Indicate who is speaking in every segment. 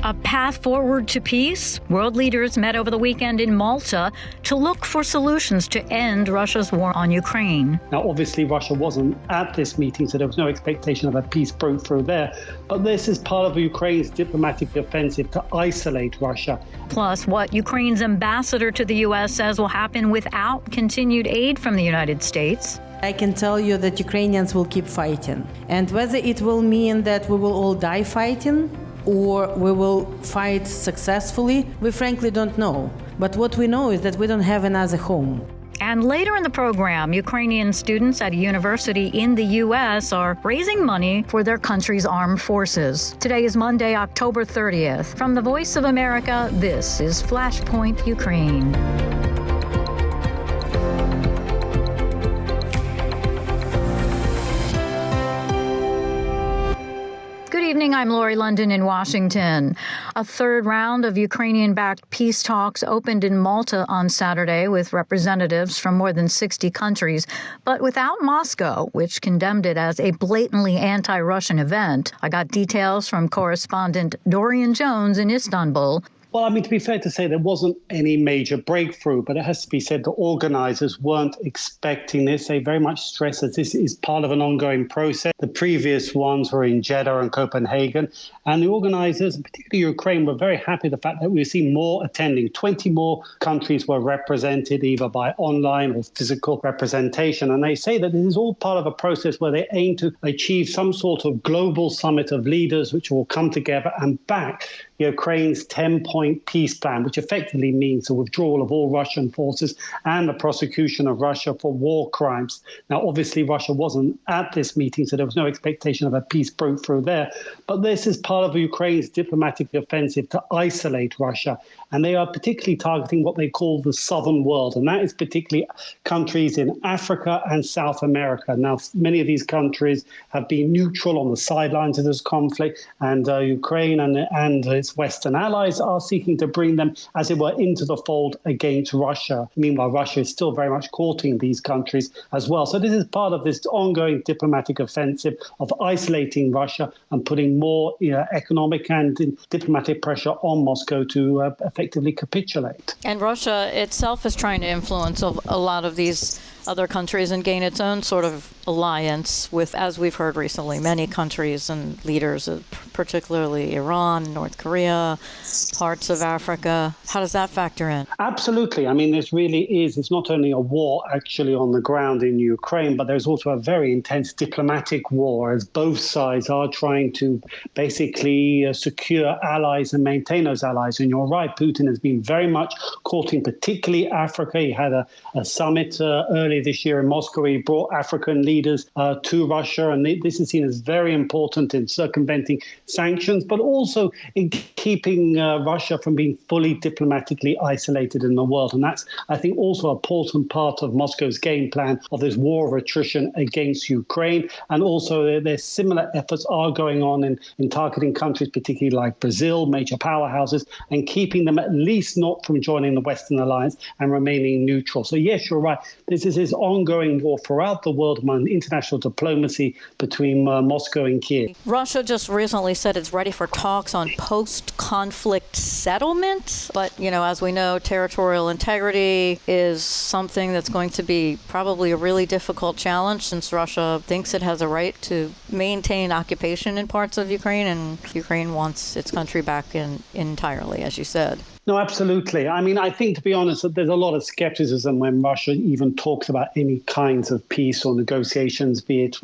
Speaker 1: A path forward to peace? World leaders met over the weekend in Malta to look for solutions to end Russia's war on Ukraine.
Speaker 2: Now, obviously, Russia wasn't at this meeting, so there was no expectation of a peace breakthrough there. But this is part of Ukraine's diplomatic offensive to isolate Russia.
Speaker 1: Plus, what Ukraine's ambassador to the U.S. says will happen without continued aid from the United States.
Speaker 3: I can tell you that Ukrainians will keep fighting. And whether it will mean that we will all die fighting, or we will fight successfully, we frankly don't know. But what we know is that we don't have another home.
Speaker 1: And later in the program, Ukrainian students at a university in the U.S. are raising money for their country's armed forces. Today is Monday, October 30th. From the Voice of America, this is Flashpoint Ukraine. Good evening, I'm Lori London in Washington. A third round of Ukrainian-backed peace talks opened in Malta on Saturday with representatives from more than 60 countries, but without Moscow, which condemned it as a blatantly anti-Russian event. I got details from correspondent Dorian Jones in Istanbul.
Speaker 2: Well, I mean, to be fair to say, there wasn't any major breakthrough, but it has to be said the organizers weren't expecting this. They very much stress that this is part of an ongoing process. The previous ones were in Jeddah and Copenhagen, and the organizers, and particularly Ukraine, were very happy with the fact that we've seen more attending. 20 more countries were represented either by online or physical representation. And they say that this is all part of a process where they aim to achieve some sort of global summit of leaders which will come together and back Ukraine's 10-point peace plan, which effectively means the withdrawal of all Russian forces and the prosecution of Russia for war crimes. Now, obviously, Russia wasn't at this meeting, so there was no expectation of a peace breakthrough there. But this is part of Ukraine's diplomatic offensive to isolate Russia. And they are particularly targeting what they call the southern world. And that is particularly countries in Africa and South America. Now, many of these countries have been neutral on the sidelines of this conflict. And Ukraine and its Western allies are seeking to bring them, as it were, into the fold against Russia. Meanwhile, Russia is still very much courting these countries as well. So this is part of this ongoing diplomatic offensive of isolating Russia and putting more economic and diplomatic pressure on Moscow to effectively capitulate.
Speaker 4: And Russia itself is trying to influence a lot of these other countries and gain its own sort of alliance with, as we've heard recently, many countries and leaders, particularly Iran, North Korea, parts of Africa. How does that factor in?
Speaker 2: Absolutely. I mean, this really is, it's not only a war actually on the ground in Ukraine, but there's also a very intense diplomatic war as both sides are trying to basically secure allies and maintain those allies. And you're right, Putin has been very much courting particularly Africa. He had a summit earlier this year in Moscow. He brought African leaders to Russia, and this is seen as very important in circumventing sanctions, but also in keeping Russia from being fully diplomatically isolated in the world. And that's, I think, also an important part of Moscow's game plan of this war of attrition against Ukraine. And also their similar efforts are going on in targeting countries, particularly like Brazil, major powerhouses, and keeping them at least not from joining the Western alliance and remaining neutral. So yes, you're right. This is this ongoing war throughout the world among international diplomacy between Moscow and Kiev.
Speaker 4: Russia just recently said it's ready for talks on post-conflict settlement. But, as we know, territorial integrity is something that's going to be probably a really difficult challenge since Russia thinks it has a right to maintain occupation in parts of Ukraine, and Ukraine wants its country back entirely, as you said.
Speaker 2: No, absolutely. I mean, I think, to be honest, that there's a lot of skepticism when Russia even talks about any kinds of peace or negotiations, be it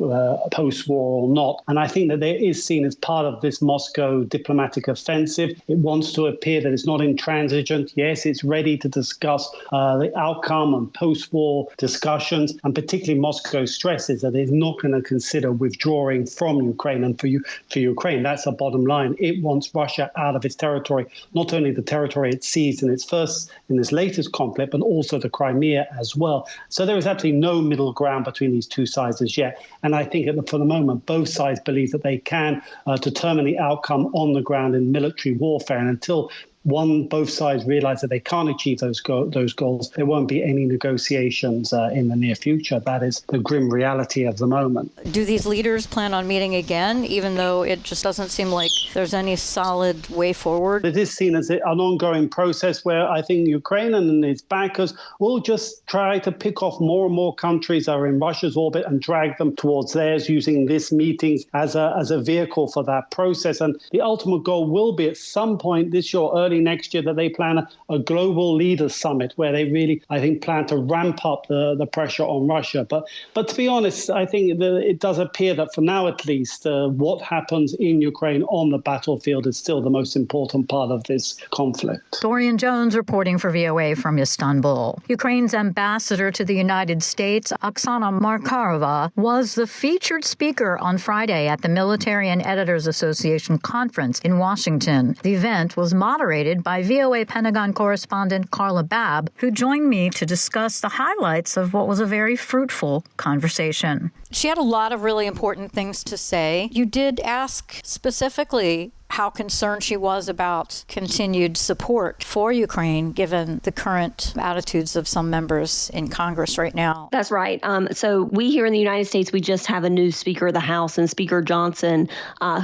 Speaker 2: post-war or not. And I think that there is seen as part of this Moscow diplomatic offensive. It wants to appear that it's not intransigent. Yes, it's ready to discuss the outcome and post-war discussions. And particularly Moscow stresses that it's not going to consider withdrawing from Ukraine. And for Ukraine, that's the bottom line. It wants Russia out of its territory, not only the territory it seized in this latest conflict, but also the Crimea as well. So there is absolutely no middle ground between these two sides as yet. And I think for the moment, both sides believe that they can determine the outcome on the ground in military warfare. And until both sides realize that they can't achieve those goals, there won't be any negotiations in the near future. That is the grim reality of the moment.
Speaker 4: Do these leaders plan on meeting again, even though it just doesn't seem like there's any solid way forward?
Speaker 2: It is seen as an ongoing process where I think Ukraine and its backers will just try to pick off more and more countries that are in Russia's orbit and drag them towards theirs, using this meeting as a vehicle for that process. And the ultimate goal will be at some point this year or early next year that they plan a global leaders summit where they really, I think, plan to ramp up the pressure on Russia. But to be honest, I think it does appear that for now at least, what happens in Ukraine on the battlefield is still the most important part of this conflict.
Speaker 1: Dorian Jones reporting for VOA from Istanbul. Ukraine's ambassador to the United States, Oksana Markarova, was the featured speaker on Friday at the Military and Editors Association conference in Washington. The event was moderated by VOA Pentagon correspondent Carla Babb, who joined me to discuss the highlights of what was a very fruitful conversation.
Speaker 4: She had a lot of really important things to say. You did ask specifically how concerned she was about continued support for Ukraine, given the current attitudes of some members in Congress right now.
Speaker 5: That's right. So we here in the United States, we just have a new Speaker of the House, and Speaker Johnson,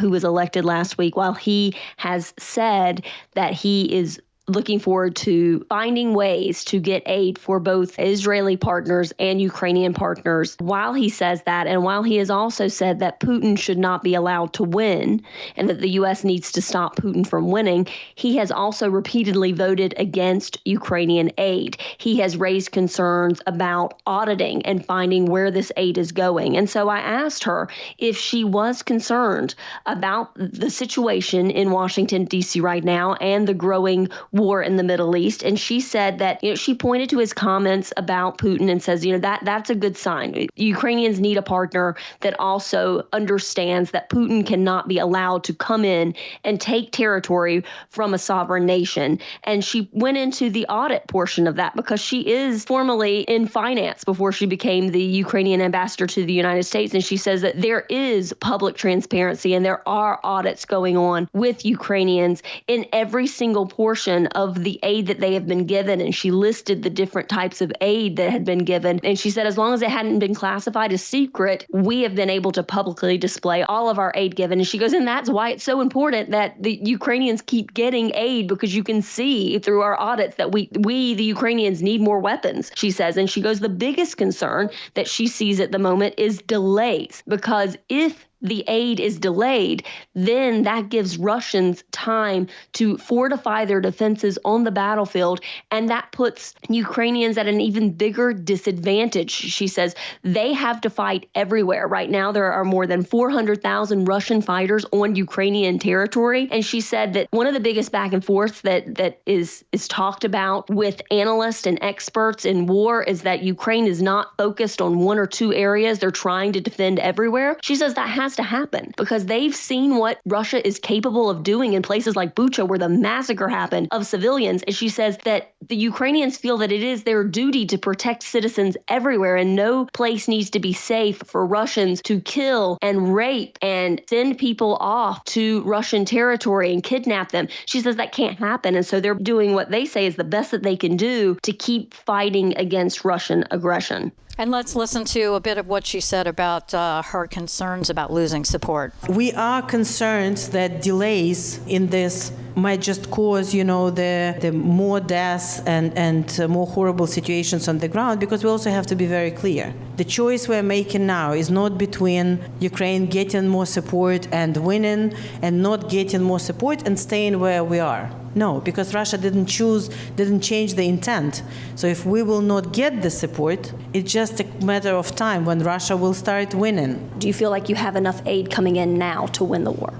Speaker 5: who was elected last week, while he has said that he is looking forward to finding ways to get aid for both Israeli partners and Ukrainian partners. While he says that, and while he has also said that Putin should not be allowed to win and that the U.S. needs to stop Putin from winning, he has also repeatedly voted against Ukrainian aid. He has raised concerns about auditing and finding where this aid is going. And so I asked her if she was concerned about the situation in Washington, D.C. right now and the growing war in the Middle East. And she said that, she pointed to his comments about Putin and says, that's a good sign. Ukrainians need a partner that also understands that Putin cannot be allowed to come in and take territory from a sovereign nation. And she went into the audit portion of that because she is formally in finance before she became the Ukrainian ambassador to the United States. And she says that there is public transparency and there are audits going on with Ukrainians in every single portion of the aid that they have been given. And she listed the different types of aid that had been given. And she said, as long as it hadn't been classified as secret, we have been able to publicly display all of our aid given. And she goes, and that's why it's so important that the Ukrainians keep getting aid, because you can see through our audits that we the Ukrainians, need more weapons, she says. And she goes, the biggest concern that she sees at the moment is delays, because if the aid is delayed, then that gives Russians time to fortify their defenses on the battlefield, and that puts Ukrainians at an even bigger disadvantage. She says they have to fight everywhere. Right now, there are more than 400,000 Russian fighters on Ukrainian territory, and she said that one of the biggest back and forths that is talked about with analysts and experts in war is that Ukraine is not focused on one or two areas. They're trying to defend everywhere. She says that has to happen because they've seen what Russia is capable of doing in places like Bucha, where the massacre happened of civilians. And she says that the Ukrainians feel that it is their duty to protect citizens everywhere, and no place needs to be safe for Russians to kill and rape and send people off to Russian territory and kidnap them. She says that can't happen. And so they're doing what they say is the best that they can do to keep fighting against Russian aggression.
Speaker 4: And let's listen to a bit of what she said about her concerns about losing support.
Speaker 3: We are concerned that delays in this might just cause, the more deaths and more horrible situations on the ground, because we also have to be very clear. The choice we're making now is not between Ukraine getting more support and winning, and not getting more support and staying where we are. No, because Russia didn't change the intent. So if we will not get the support, it's just a matter of time when Russia will start winning.
Speaker 6: Do you feel like you have enough aid coming in now to win the war?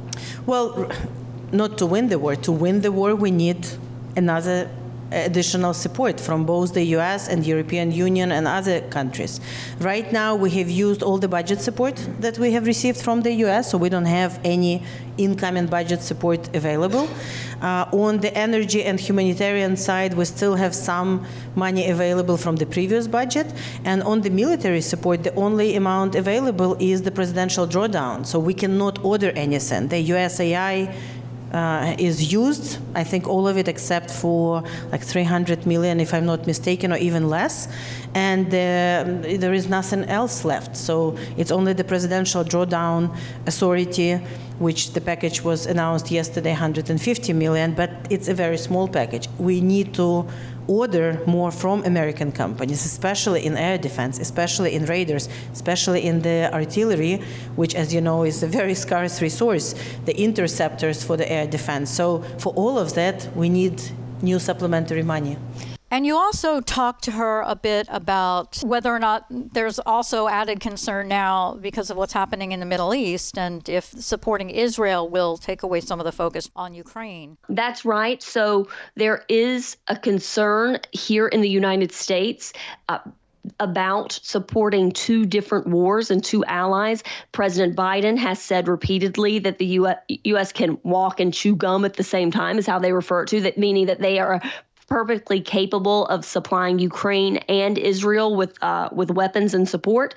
Speaker 3: Well, not to win the war. To win the war, we need another additional support from both the U.S. and European Union and other countries. Right now, we have used all the budget support that we have received from the U.S., so we don't have any incoming budget support available. On the energy and humanitarian side, we still have some money available from the previous budget. And on the military support, the only amount available is the presidential drawdown. So we cannot order anything. The USAI is used. I think all of it except for like 300 million, if I'm not mistaken, or even less. And there is nothing else left. So it's only the Presidential Drawdown Authority, which the package was announced yesterday, 150 million, but it's a very small package. We need to order more from American companies, especially in air defense, especially in radars, especially in the artillery, which, as you know, is a very scarce resource, the interceptors for the air defense. So for all of that, we need new supplementary money.
Speaker 4: And you also talked to her a bit about whether or not there's also added concern now because of what's happening in the Middle East and if supporting Israel will take away some of the focus on Ukraine.
Speaker 5: That's right. So there is a concern here in the United States about supporting two different wars and two allies. President Biden has said repeatedly that the U.S. can walk and chew gum at the same time, is how they refer to that, meaning that they are perfectly capable of supplying Ukraine and Israel with weapons and support.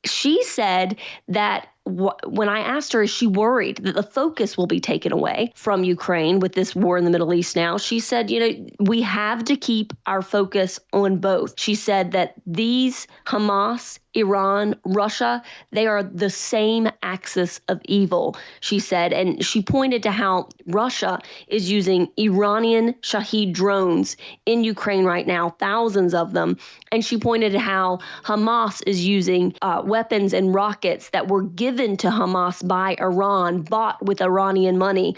Speaker 5: She said that when I asked her, is she worried that the focus will be taken away from Ukraine with this war in the Middle East now? She said, we have to keep our focus on both. She said that these Hamas, Iran, Russia, they are the same axis of evil, she said. And she pointed to how Russia is using Iranian Shahed drones in Ukraine right now, thousands of them. And she pointed to how Hamas is using weapons and rockets that were given to Hamas by Iran, bought with Iranian money.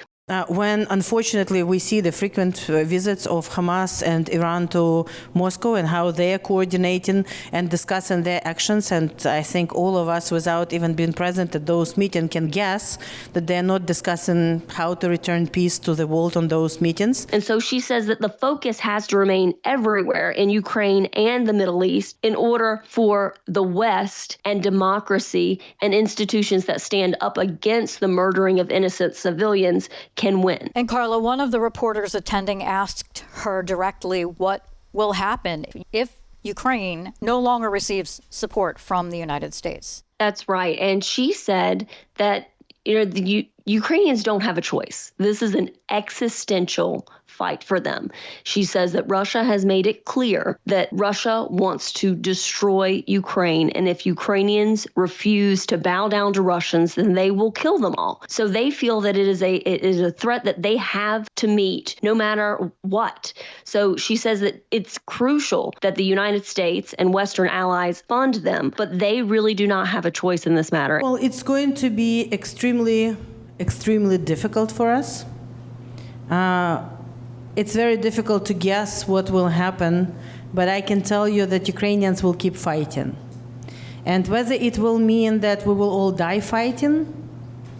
Speaker 3: When, unfortunately, we see the frequent visits of Hamas and Iran to Moscow and how they are coordinating and discussing their actions, and I think all of us, without even being present at those meetings, can guess that they're not discussing how to return peace to the world on those meetings.
Speaker 5: And so she says that the focus has to remain everywhere in Ukraine and the Middle East in order for the West and democracy and institutions that stand up against the murdering of innocent civilians can win.
Speaker 4: And Carla, one of the reporters attending asked her directly what will happen if Ukraine no longer receives support from the United States.
Speaker 5: That's right. And she said that the Ukrainians don't have a choice. This is an existential fight for them. She says that Russia has made it clear that Russia wants to destroy Ukraine. And if Ukrainians refuse to bow down to Russians, then they will kill them all. So they feel that it is a threat that they have to meet no matter what. So she says that it's crucial that the United States and Western allies fund them, but they really do not have a choice in this matter.
Speaker 3: Well, it's going to be extremely difficult for us. It's very difficult to guess what will happen, but I can tell you that Ukrainians will keep fighting. And whether it will mean that we will all die fighting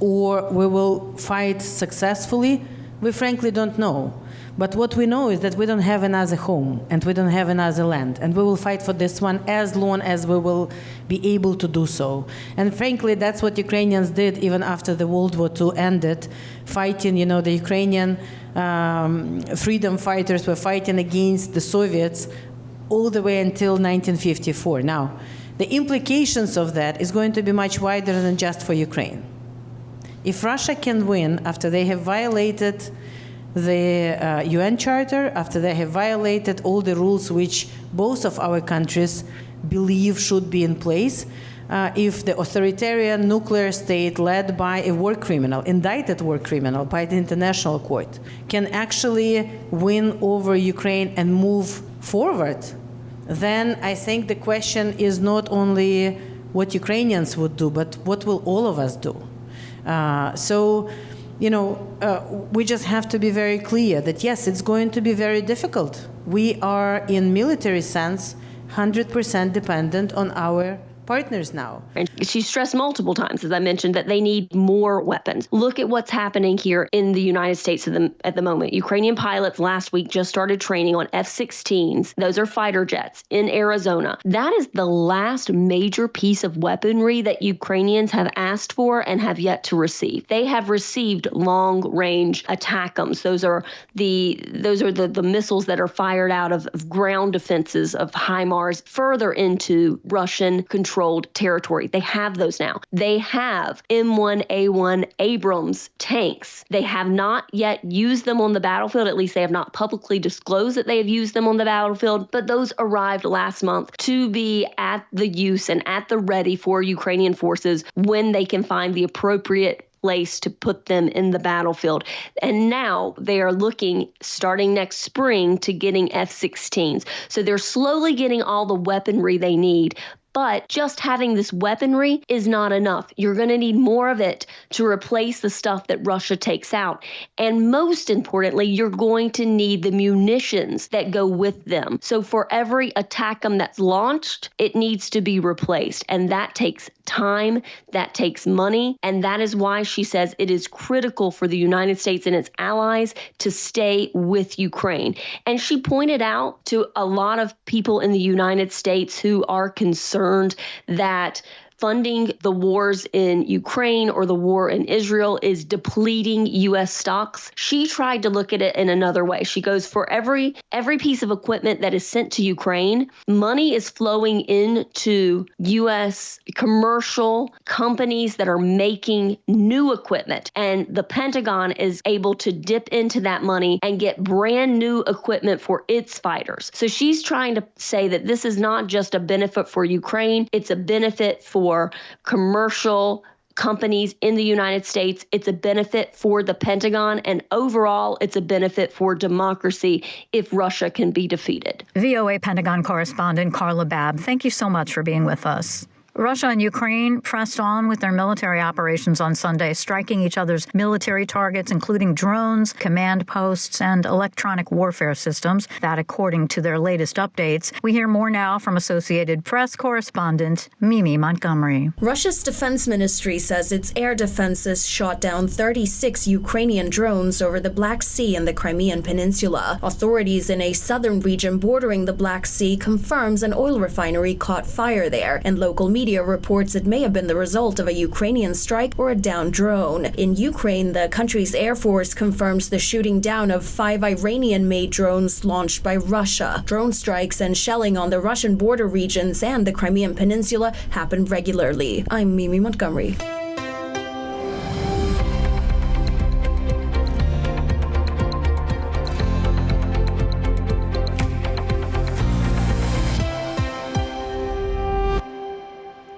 Speaker 3: or we will fight successfully, we frankly don't know. But what we know is that we don't have another home and we don't have another land. And we will fight for this one as long as we will be able to do so. And frankly, that's what Ukrainians did even after the World War II ended, fighting, the Ukrainian freedom fighters were fighting against the Soviets all the way until 1954. Now, the implications of that is going to be much wider than just for Ukraine. If Russia can win after they have violated the UN Charter, after they have violated all the rules which both of our countries believe should be in place, if the authoritarian nuclear state led by a war criminal, indicted war criminal by the International Court, can actually win over Ukraine and move forward, then I think the question is not only what Ukrainians would do, but what will all of us do? We just have to be very clear that, yes, it's going to be very difficult. We are, in military sense, 100% dependent on our partners now.
Speaker 5: And she stressed multiple times, as I mentioned, that they need more weapons. Look at what's happening here in the United States at the moment. Ukrainian pilots last week just started training on F-16s. Those are fighter jets in Arizona. That is the last major piece of weaponry that Ukrainians have asked for and have yet to receive. They have received long-range ATACMS. Those are the missiles that are fired out of ground defenses of HIMARS further into Russian control Russian-controlled territory. They have those now. They have M1A1 Abrams tanks. They have not yet used them on the battlefield. At least they have not publicly disclosed that they have used them on the battlefield. But those arrived last month to be at the use and at the ready for Ukrainian forces when they can find the appropriate place to put them in the battlefield. And now they are looking, starting next spring, to getting F-16s. So they're slowly getting all the weaponry they need. But just having this weaponry is not enough. You're going to need more of it to replace the stuff that Russia takes out. And most importantly, you're going to need the munitions that go with them. So for every ATACMS that's launched, it needs to be replaced. And that takes time, that takes money. And that is why she says it is critical for the United States and its allies to stay with Ukraine. And she pointed out to a lot of people in the United States who are concerned that funding the wars in Ukraine or the war in Israel is depleting U.S. stocks. She tried to look at it in another way. She goes, for every piece of equipment that is sent to Ukraine, money is flowing into U.S. commercial companies that are making new equipment. And the Pentagon is able to dip into that money and get brand new equipment for its fighters. So she's trying to say that this is not just a benefit for Ukraine, it's a benefit for commercial companies in the United States. It's a benefit for the Pentagon, and overall, it's a benefit for democracy if Russia can be defeated.
Speaker 1: VOA Pentagon correspondent Carla Babb, thank you so much for being with us. Russia and Ukraine pressed on with their military operations on Sunday, striking each other's military targets, including drones, command posts, and electronic warfare systems. That, according to their latest updates. We hear more now from Associated Press correspondent Mimi Montgomery.
Speaker 7: Russia's defense ministry says its air defenses shot down 36 Ukrainian drones over the Black Sea and the Crimean Peninsula. Authorities in a southern region bordering the Black Sea confirms an oil refinery caught fire there, and local media reports it may have been the result of a Ukrainian strike or a downed drone. In Ukraine, the country's Air Force confirms the shooting down of 5 Iranian-made drones launched by Russia. Drone strikes and shelling on the Russian border regions and the Crimean Peninsula happen regularly. I'm Mimi Montgomery.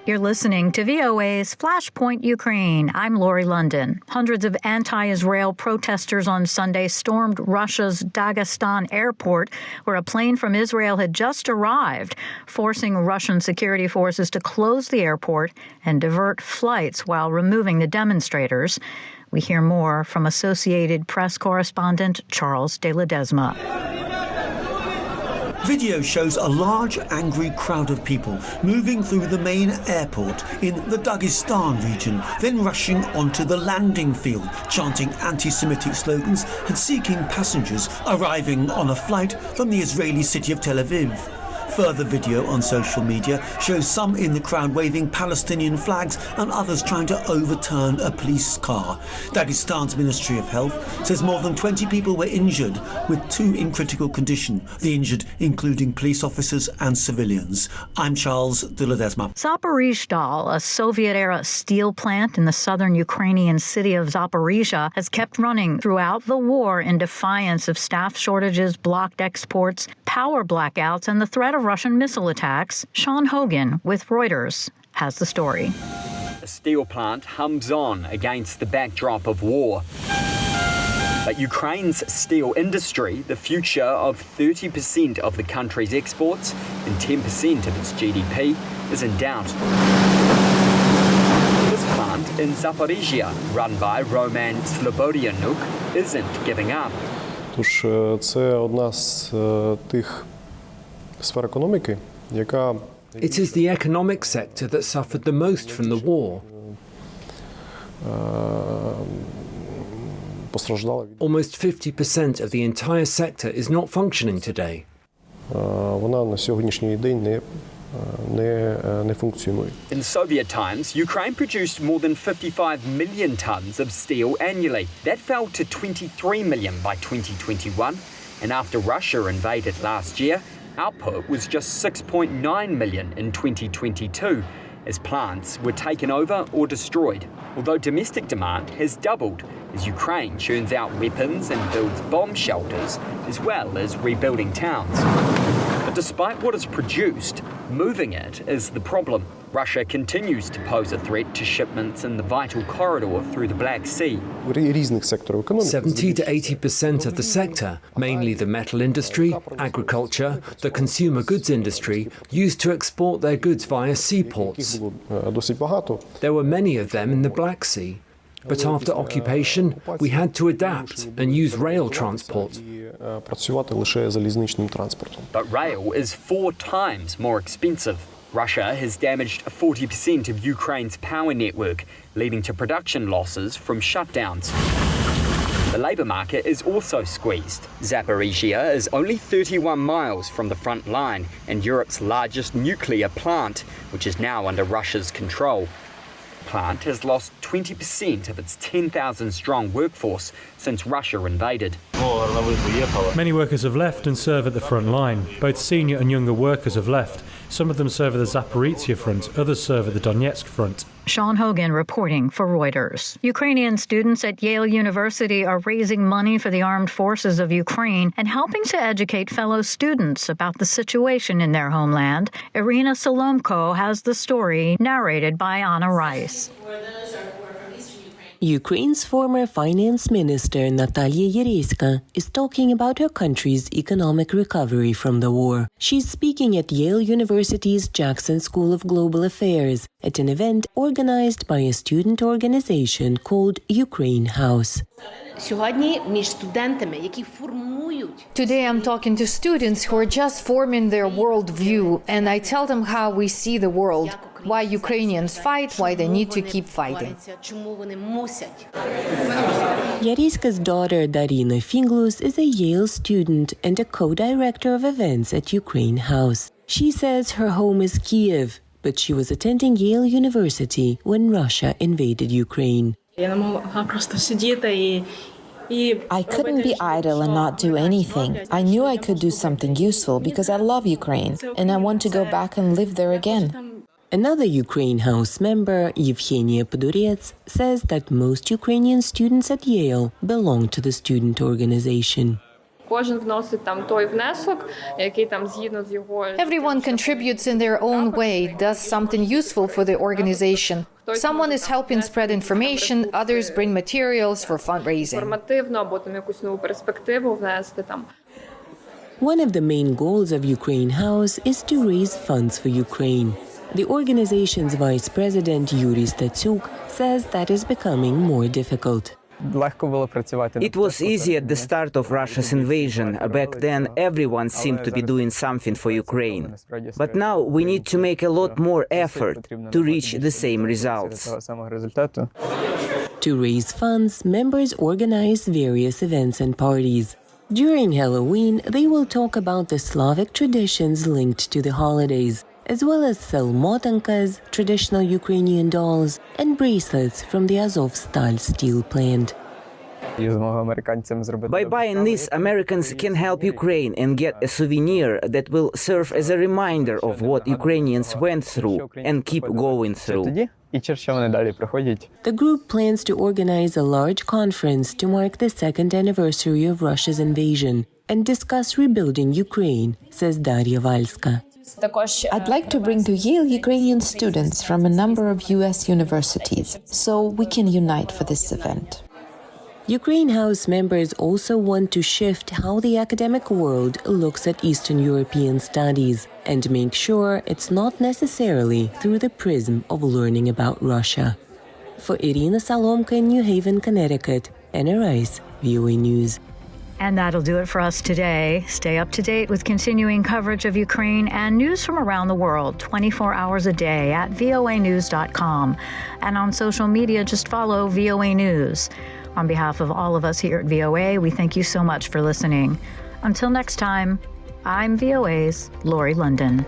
Speaker 1: You're listening to VOA's Flashpoint Ukraine. I'm Lori London. Hundreds of anti-Israel protesters on Sunday stormed Russia's Dagestan airport, where a plane from Israel had just arrived, forcing Russian security forces to close the airport and divert flights while removing the demonstrators. We hear more from Associated Press correspondent Charles de Ledesma.
Speaker 8: Video shows a large, angry crowd of people moving through the main airport in the Dagestan region, then rushing onto the landing field, chanting anti-Semitic slogans and seeking passengers arriving on a flight from the Israeli city of Tel Aviv. Further video on social media shows some in the crowd waving Palestinian flags and others trying to overturn a police car. Dagestan's Ministry of Health says more than 20 people were injured, with 2 in critical condition, the injured including police officers and civilians. I'm Charles de Ledesma.
Speaker 1: Zaporizhzhia, a Soviet-era steel plant in the southern Ukrainian city of Zaporizhzhia, has kept running throughout the war in defiance of staff shortages, blocked exports, power blackouts, and the threat of Russian missile attacks. Sean Hogan with Reuters has the story.
Speaker 9: The steel plant hums on against the backdrop of war. But Ukraine's steel industry, the future of 30% of the country's exports and 10% of its GDP, is in doubt. This plant in Zaporizhzhia, run by Roman Slobodianuk, isn't giving up.
Speaker 10: Тож це одна з тих сфер економіки, яка
Speaker 11: It is the economic sector that suffered the most from the war.
Speaker 10: постраждала.
Speaker 11: Almost 50% of the entire sector is not functioning today.
Speaker 10: Вона на сьогоднішній день не функціонує.
Speaker 9: In Soviet times, Ukraine produced more than 55 million tons of steel annually. That fell to 23 million by 2021, and after Russia invaded last year, output was just 6.9 million in 2022. as plants were taken over or destroyed, although domestic demand has doubled as Ukraine churns out weapons and builds bomb shelters, as well as rebuilding towns. But despite what is produced, moving it is the problem. Russia continues to pose a threat to shipments in the vital corridor through the Black Sea.
Speaker 11: 70 to 80% of the sector, mainly the metal industry, agriculture, the consumer goods industry, used to export their goods via seaports. There were many of them in the Black Sea. But after occupation, we had to adapt and use rail transport.
Speaker 9: But rail is 4 times more expensive. Russia has damaged 40% of Ukraine's power network, leading to production losses from shutdowns. The labour market is also squeezed. Zaporizhia is only 31 miles from the front line and Europe's largest nuclear plant, which is now under Russia's control. The plant has lost 20% of its 10,000-strong workforce since Russia invaded.
Speaker 12: Many workers have left and serve at the front line. Both senior and younger workers have left. Some of them serve at the Zaporizhia front, others serve at the Donetsk front.
Speaker 1: Sean Hogan reporting for Reuters. Ukrainian students at Yale University are raising money for the armed forces of Ukraine and helping to educate fellow students about the situation in their homeland. Irina Solomko has the story narrated by Anna Rice.
Speaker 13: Ukraine's former finance minister Natalia Yereska is talking about her country's economic recovery from the war. She's speaking at Yale University's Jackson School of Global Affairs at an event organized by a student organization called Ukraine House.
Speaker 14: Today I'm talking to students who are just forming their worldview, and I tell them how we see the world, why Ukrainians fight, why they need to keep fighting.
Speaker 13: Yareska's daughter Darina Finglus is a Yale student and a co-director of events at Ukraine House. She says her home is Kiev, but she was attending Yale University when Russia invaded Ukraine.
Speaker 15: I couldn't be idle and not do anything. I knew I could do something useful because I love Ukraine and I want to go back and live there again.
Speaker 13: Another Ukraine House member, Yevgenia Podurets, says that most Ukrainian students at Yale belong to the student organization.
Speaker 14: Everyone contributes in their own way, does something useful for the organization. Someone is helping spread information, others bring materials for fundraising.
Speaker 13: One of the main goals of Ukraine House is to raise funds for Ukraine. The organization's vice president, Yuri Statsuk, says that is becoming more difficult.
Speaker 16: It was easy at the start of Russia's invasion. Back then, everyone seemed to be doing something for Ukraine. But now we need to make a lot more effort to reach the same results.
Speaker 13: To raise funds, members organize various events and parties. During Halloween, they will talk about the Slavic traditions linked to the holidays, as well as sell motankas, traditional Ukrainian dolls, and bracelets from the Azovstal steel plant.
Speaker 16: By buying this, Americans can help Ukraine and get a souvenir that will serve as a reminder of what Ukrainians went through and keep going through.
Speaker 13: The group plans to organize a large conference to mark the second anniversary of Russia's invasion and discuss rebuilding Ukraine, says Daria Valska.
Speaker 15: I'd like to bring to Yale Ukrainian students from a number of U.S. universities, so we can unite for this event.
Speaker 13: Ukraine House members also want to shift how the academic world looks at Eastern European studies and make sure it's not necessarily through the prism of learning about Russia. For Irina Solomka in New Haven, Connecticut, Anna Rice, VOA News.
Speaker 1: And that'll do it for us today. Stay up to date with continuing coverage of Ukraine and news from around the world 24 hours a day at voanews.com. And on social media, just follow VOA News. On behalf of all of us here at VOA, we thank you so much for listening. Until next time, I'm VOA's Lori London.